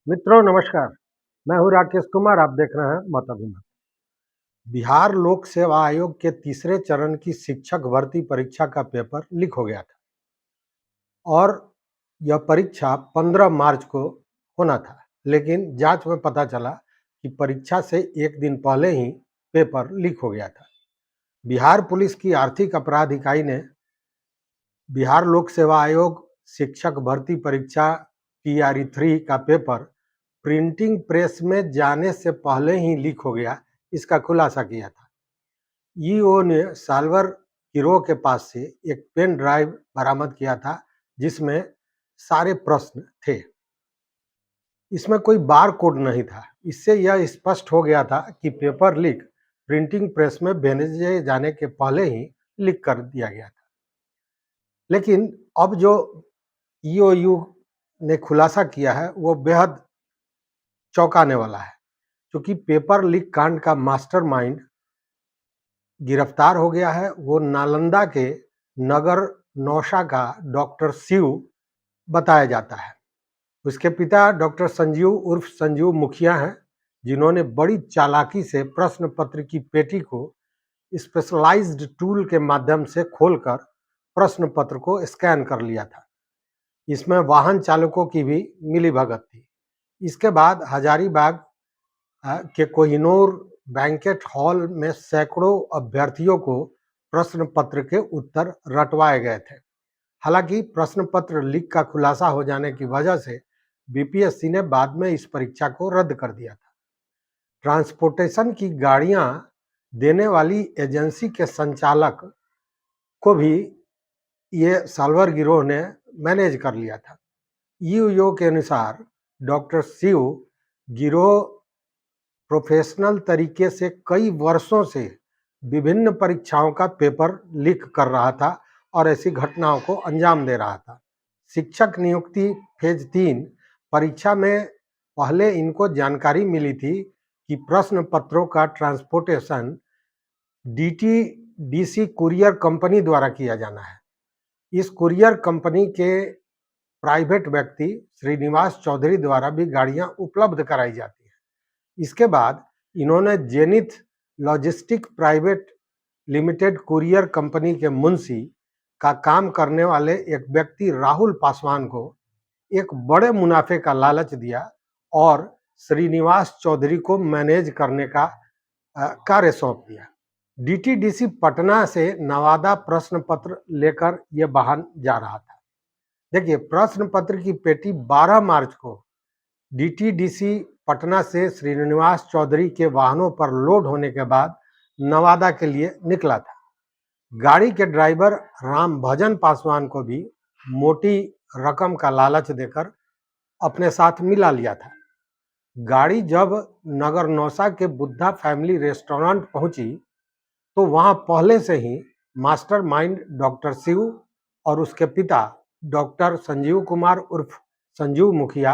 मित्रों नमस्कार। मैं हूं राकेश कुमार। आप देख रहे हैं मत अभिमत। बिहार लोक सेवा आयोग के तीसरे चरण की शिक्षक भर्ती परीक्षा का पेपर लीक हो गया था और यह परीक्षा 15 मार्च को होना था, लेकिन जांच में पता चला कि परीक्षा से एक दिन पहले ही पेपर लीक हो गया था। बिहार पुलिस की आर्थिक अपराध इकाई ने बिहार लोक सेवा आयोग शिक्षक भर्ती परीक्षा PRE3 का पेपर प्रिंटिंग प्रेस में जाने से पहले ही लीक हो गया, इसका खुलासा किया था। ईओ ने साल्वर गिरोह के पास से एक पेन ड्राइव बरामद किया था जिसमें सारे प्रश्न थे। इसमें कोई बार कोड नहीं था। इससे यह स्पष्ट हो गया था कि पेपर लीक प्रिंटिंग प्रेस में भेजे जाने के पहले ही लीक कर दिया गया था। लेकिन अब जो ईओयू ने खुलासा किया है वो बेहद चौंकाने वाला है, क्योंकि पेपर लीक कांड का मास्टरमाइंड गिरफ्तार हो गया है। वो नालंदा के नगर नौशा का डॉक्टर शिव बताया जाता है। उसके पिता डॉक्टर संजीव उर्फ संजीव मुखिया हैं, जिन्होंने बड़ी चालाकी से प्रश्न पत्र की पेटी को स्पेशलाइज्ड टूल के माध्यम से खोलकर प्रश्न पत्र को स्कैन कर लिया था। इसमें वाहन चालकों की भी मिलीभगत थी। इसके बाद हजारीबाग के कोहिनूर बैंकेट हॉल में सैकड़ों अभ्यर्थियों को प्रश्न पत्र के उत्तर रटवाए गए थे। हालांकि प्रश्न पत्र लीक का खुलासा हो जाने की वजह से बीपीएससी ने बाद में इस परीक्षा को रद्द कर दिया था। ट्रांसपोर्टेशन की गाड़ियां देने वाली एजेंसी के संचालक को भी ये साल्वर गिरोह ने मैनेज कर लिया था। ईओयू के अनुसार डॉक्टर शिव गिरोह प्रोफेशनल तरीके से कई वर्षों से विभिन्न परीक्षाओं का पेपर लीक कर रहा था और ऐसी घटनाओं को अंजाम दे रहा था। शिक्षक नियुक्ति फेज 3 परीक्षा में पहले इनको जानकारी मिली थी कि प्रश्न पत्रों का ट्रांसपोर्टेशन DTDC कुरियर कंपनी द्वारा किया जाना है। इस कुरियर कंपनी के प्राइवेट व्यक्ति श्रीनिवास चौधरी द्वारा भी गाड़ियां उपलब्ध कराई जाती हैं। इसके बाद इन्होंने zenith logistic private limited courier company के मुंशी का काम करने वाले एक व्यक्ति राहुल पासवान को एक बड़े मुनाफे का लालच दिया और श्रीनिवास चौधरी को मैनेज करने का कार्य सौंप दिया। DTDC पटना से नवादा प्रश्न पत्र लेकर यह वाहन जा रहा था। देखिए, प्रश्न पत्र की पेटी 12 मार्च को DTDC पटना से श्रीनिवास चौधरी के वाहनों पर लोड होने के बाद नवादा के लिए निकला था। गाड़ी के ड्राइवर राम भजन पासवान को भी मोटी रकम का लालच देकर अपने साथ मिला लिया था। गाड़ी जब नगर नौसा के बुद्धा फैमिली रेस्टोरेंट पहुंची तो वहां पहले से ही मास्टरमाइंड डॉक्टर शिव और उसके पिता डॉक्टर संजीव कुमार उर्फ संजीव मुखिया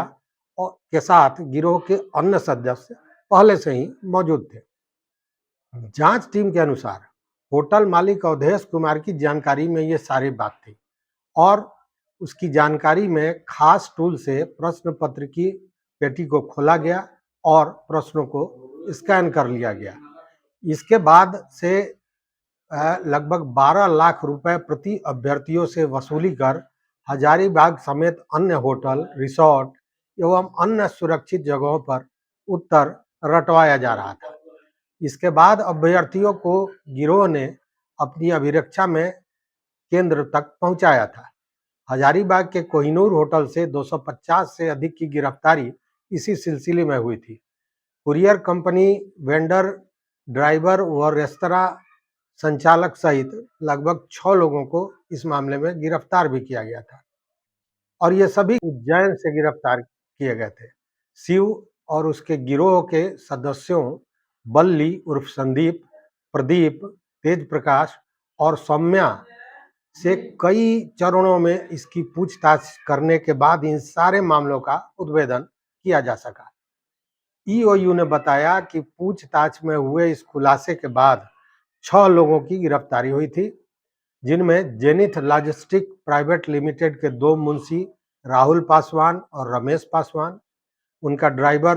के साथ गिरोह के अन्य सदस्य पहले से ही मौजूद थे। जांच टीम के अनुसार होटल मालिक अवधेश कुमार की जानकारी में ये सारी बात थी और उसकी जानकारी में खास टूल से प्रश्न पत्र की पेटी को खोला गया और प्रश्नों को स्कैन कर लिया गया। इसके बाद से लगभग 12 लाख रुपए प्रति अभ्यर्थियों से वसूली कर हजारीबाग समेत अन्य होटल, रिसोर्ट एवं अन्य सुरक्षित जगहों पर उत्तर रटवाया जा रहा था। इसके बाद अभ्यर्थियों को गिरोह ने अपनी अभिरक्षा में केंद्र तक पहुंचाया था। हजारीबाग के कोहिनूर होटल से 250 से अधिक की गिरफ्तारी इसी सिलसिले में हुई थी। कुरियर कंपनी, वेंडर, ड्राइवर व रेस्तरां संचालक सहित लगभग 6 लोगों को इस मामले में गिरफ्तार भी किया गया था और ये सभी उज्जैन से गिरफ्तार किए गए थे। शिव और उसके गिरोह के सदस्यों बल्ली उर्फ संदीप, प्रदीप, तेज प्रकाश और सौम्या से कई चरणों में इसकी पूछताछ करने के बाद इन सारे मामलों का उद्भेदन किया जा सका। ईओयू ने बताया कि पूछताछ में हुए इस खुलासे के बाद 6 लोगों की गिरफ्तारी हुई थी, जिनमें जेनिथ लॉजिस्टिक प्राइवेट लिमिटेड के 2 मुंशी राहुल पासवान और रमेश पासवान, उनका driver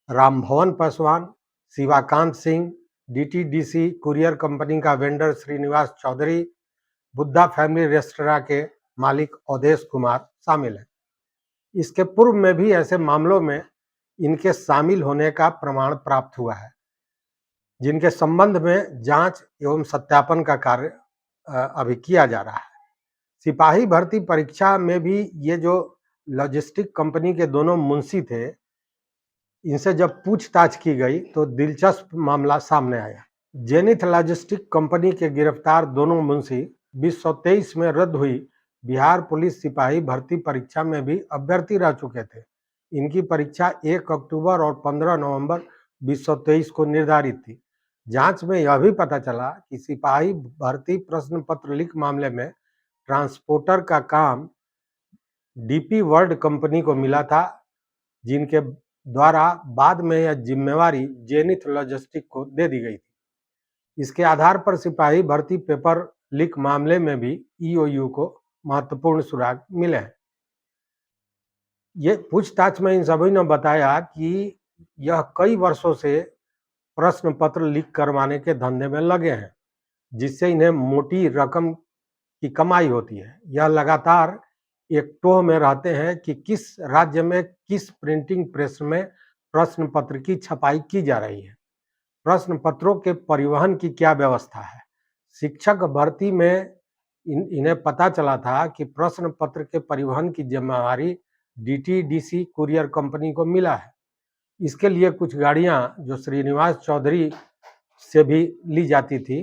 Rambhawan Paswan, Shivakant Singh, DTDC courier company का vendor Srinivas Chaudhary, Buddha family restaurant के मालिक अवधेश कुमार शामिल हैं। इसके पूर्व में भी ऐसे मामलों में इनके शामिल होने का प्रमाण प्राप्त हुआ है, जिनके संबंध में जांच एवं सत्यापन का कार्य अभी किया जा रहा है। सिपाही भर्ती परीक्षा में भी ये जो लॉजिस्टिक कंपनी के दोनों मुंशी थे, इनसे जब पूछताछ की गई तो दिलचस्प मामला सामने आया। जेनिथ लॉजिस्टिक कंपनी के गिरफ्तार दोनों मुंशी 2023 में रद्द हुई बिहार पुलिस सिपाही भर्ती परीक्षा में भी अभ्यर्थी रह चुके थे। इनकी परीक्षा 1 अक्टूबर और 15 नवंबर 2023 को निर्धारित थी। जांच में यह भी पता चला कि सिपाही भर्ती प्रश्न पत्र लीक मामले में ट्रांसपोर्टर का काम डीपी वर्ल्ड कंपनी को मिला था, जिनके द्वारा बाद में यह जिम्मेवारी जेनिथ लॉजिस्टिक को दे दी गई थी। इसके आधार पर सिपाही भर्ती पेपर लीक मामले में भी ईओयू को महत्वपूर्ण सुराग मिले हैं। ये पूछताछ में इन सभी ने बताया कि यह कई वर्षों से प्रश्न पत्र लीक करवाने के धंधे में लगे हैं, जिससे इन्हें मोटी रकम की कमाई होती है। यह लगातार एक टोह में रहते हैं कि किस राज्य में किस प्रिंटिंग प्रेस में प्रश्न पत्र की छपाई की जा रही है, प्रश्न पत्रों के परिवहन की क्या व्यवस्था है। शिक्षक भर्ती में इन्हें पता चला था कि प्रश्न पत्र के परिवहन की जिम्मेवारी डीटीडीसी कुरियर कंपनी को मिला है। इसके लिए कुछ गाड़ियां जो श्रीनिवास चौधरी से भी ली जाती थी,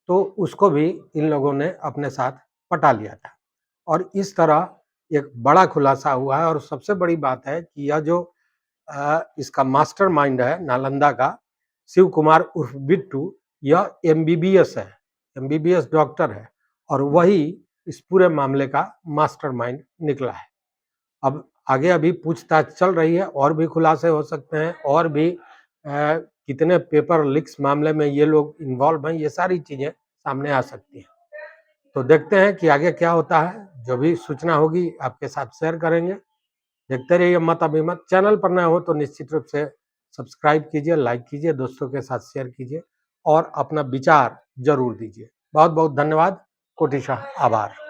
तो उसको भी इन लोगों ने अपने साथ पटा लिया था। और इस तरह एक बड़ा खुलासा हुआ है। और सबसे बड़ी बात है कि यह जो इसका मास्टरमाइंड है नालंदा का, शिव कुमार उर्फ बिट्टू, यह एमबीबीएस है, एमबीबीएस डॉक्टर है, और वही इस पूरे मामले का मास्टरमाइंड निकला है। अब आगे अभी पूछताछ चल रही है, और भी खुलासे हो सकते हैं, और भी कितने पेपर लीक्स मामले में ये लोग इन्वॉल्व हैं, ये सारी चीजें सामने आ सकती हैं। तो देखते हैं कि आगे क्या होता है। जो भी सूचना होगी आपके साथ शेयर करेंगे। देखते रहिए मत अभिमत। चैनल पर नए हो तो निश्चित रूप से सब्सक्राइब कीजिए, लाइक कीजिए, दोस्तों के साथ शेयर कीजिए और अपना विचार जरूर दीजिए। बहुत बहुत धन्यवाद। कोटिशः आभार।